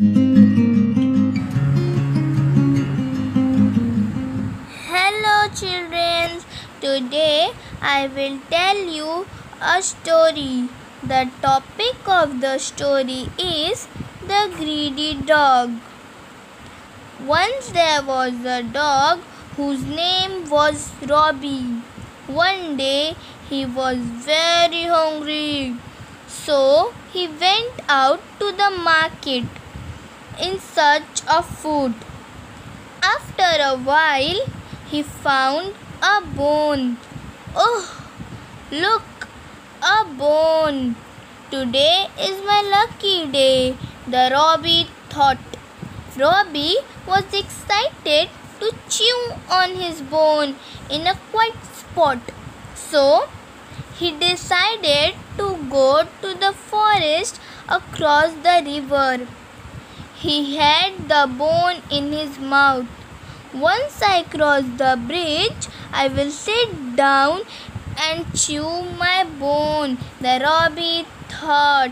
Hello children, today I will tell you a story. The topic of the story is the greedy dog. Once there was a dog whose name was Robbie. One day he was very hungry, so he went out to the market in search of food. After a while, he found a bone. Oh, look, a bone! Today is my lucky day, the Robbie thought. Robbie was excited to chew on his bone in a quiet spot. So, he decided to go to the forest across the river. He had the bone in his mouth. Once I cross the bridge, I will sit down and chew my bone, the Robbie thought.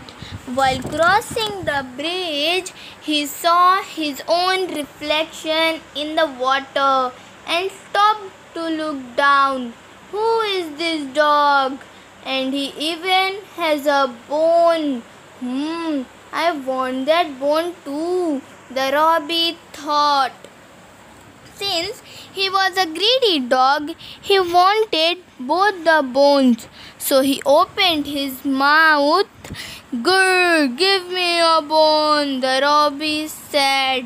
While crossing the bridge, he saw his own reflection in the water and stopped to look down. Who is this dog? And he even has a bone. I want that bone too, the Robbie thought. Since he was a greedy dog, he wanted both the bones. So he opened his mouth. Grr, give me a bone, the Robbie said.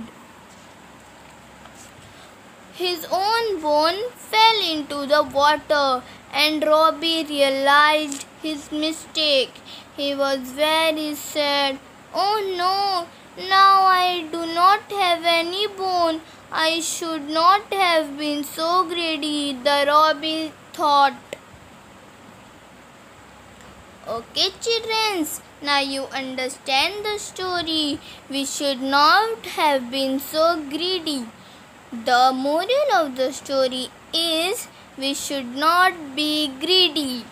His own bone fell into the water and Robbie realized his mistake. He was very sad. Oh no, now I do not have any bone. I should not have been so greedy, the Robbie thought. Okay, children, now you understand the story. We should not have been so greedy. The moral of the story is we should not be greedy.